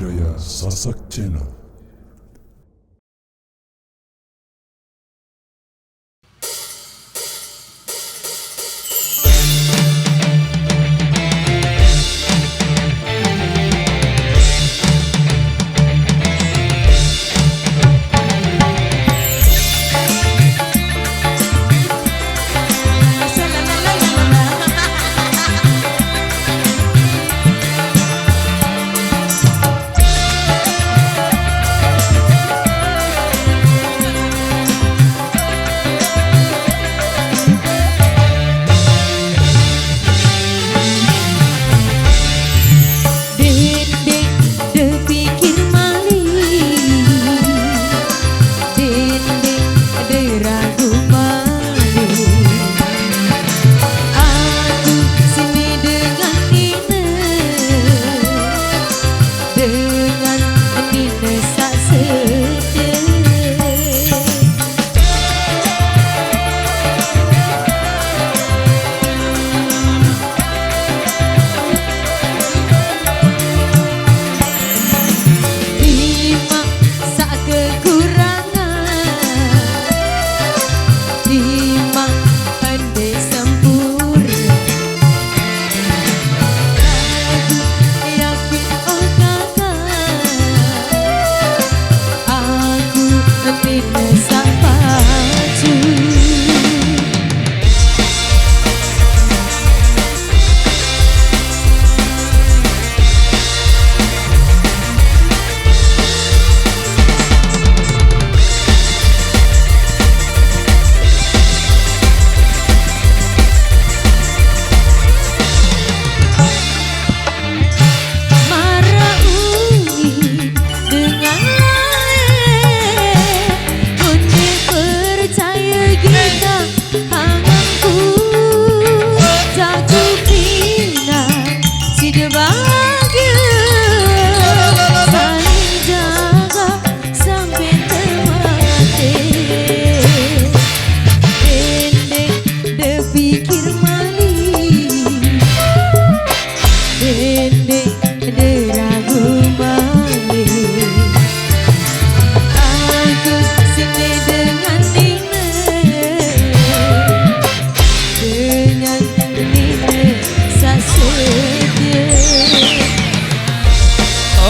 budaya Sasak Channel.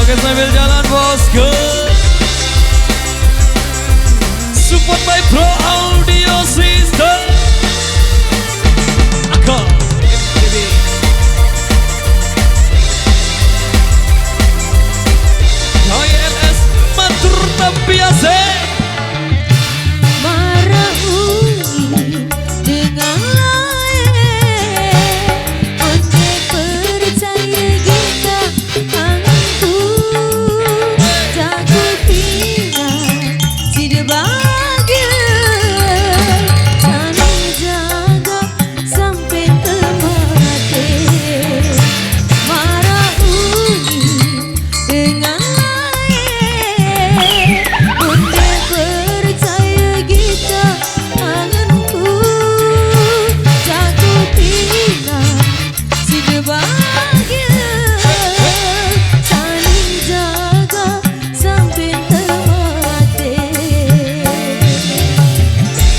Oke, sambil jalan bosku. Support by Pro Audio System. Aku MTV. JNS matur tampiase.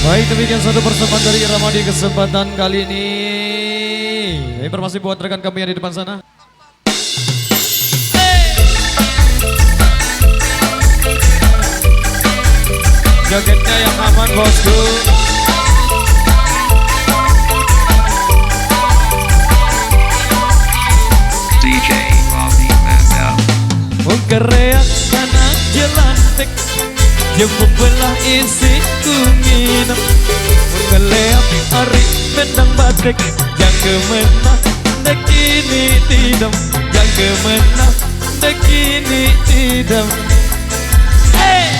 Baik, demikian satu persembahan dari Irama di kesempatan kali ini. Informasi buat rekan kami yang di depan sana. Jogetnya yang aman bosku. DJ Robbie Mandel. Mengkereak anak jelantik, jemput belah isi kuminam. Mengkeleap hari mendang batik, yang kemenah dekini tidam, yang kemenah dekini tidam. Hey!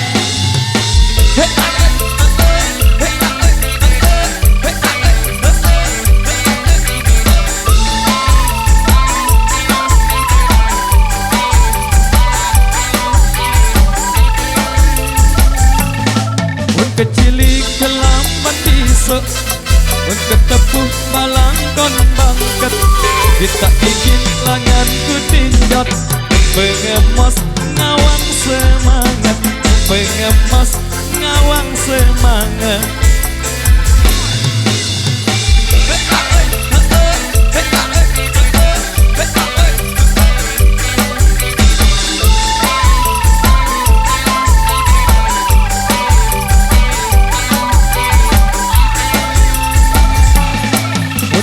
Kecilik kelamban bisa, ketepuh malang kon bangkat. Kita ingin langan ku tinjat, pengemas ngawang semangat, pengemas ngawang semangat.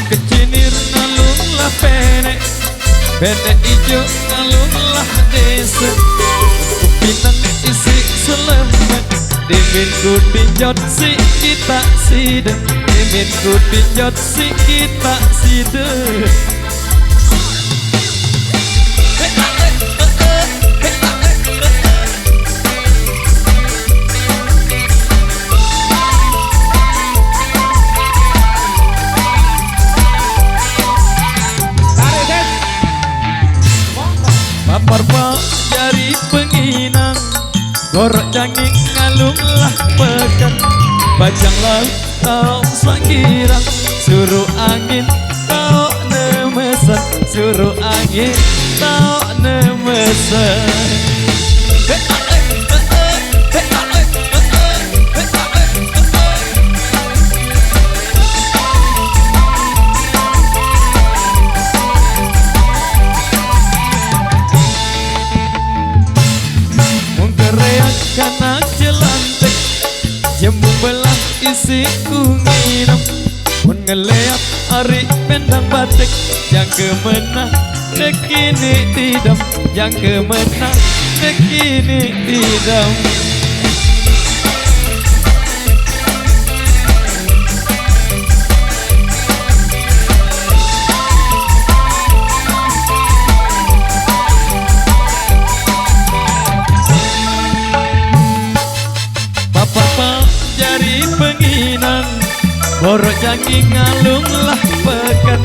Kecinir ngalunglah pene ijo ngalunglah desa, pinang isi selemet, dimin ku dinjot si kita sida, dimin ku dinjot si kita sida. Papar jari penginang, gorok cangik ngalunglah pekan, bajang laut tau sangkirang, suruh angin tau nemesan, suruh angin tau nemesan. Kanak jelantek jembung belah isi kunginam, mun ngeleap hari pendang batik, yang kemenang dekini tidam, yang kemenang dekini tidam. Jari penginang, borok jangi ngalunglah pekan,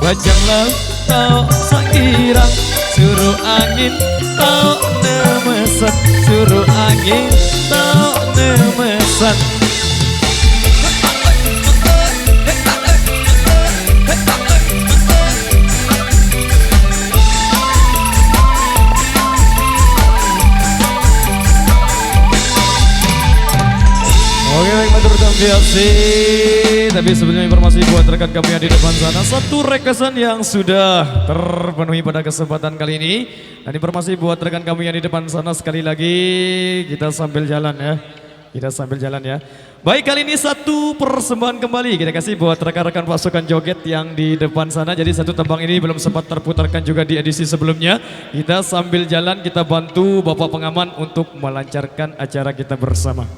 bajang laut tau sangkirang, suruh angin tau nemesan, suruh angin tau nemesan. Oke baik matur biasa. Tapi sebelumnya informasi buat rekan kami yang di depan sana, satu rekesan yang sudah terpenuhi pada kesempatan kali ini. Dan informasi buat rekan kami yang di depan sana, sekali lagi kita sambil jalan ya. Kita sambil jalan ya. Baik, kali ini satu persembahan kembali kita kasih buat rekan-rekan pasukan joget yang di depan sana. Jadi satu tembang ini belum sempat terputarkan juga di edisi sebelumnya. Kita sambil jalan kita bantu Bapak Pengaman untuk melancarkan acara kita bersama.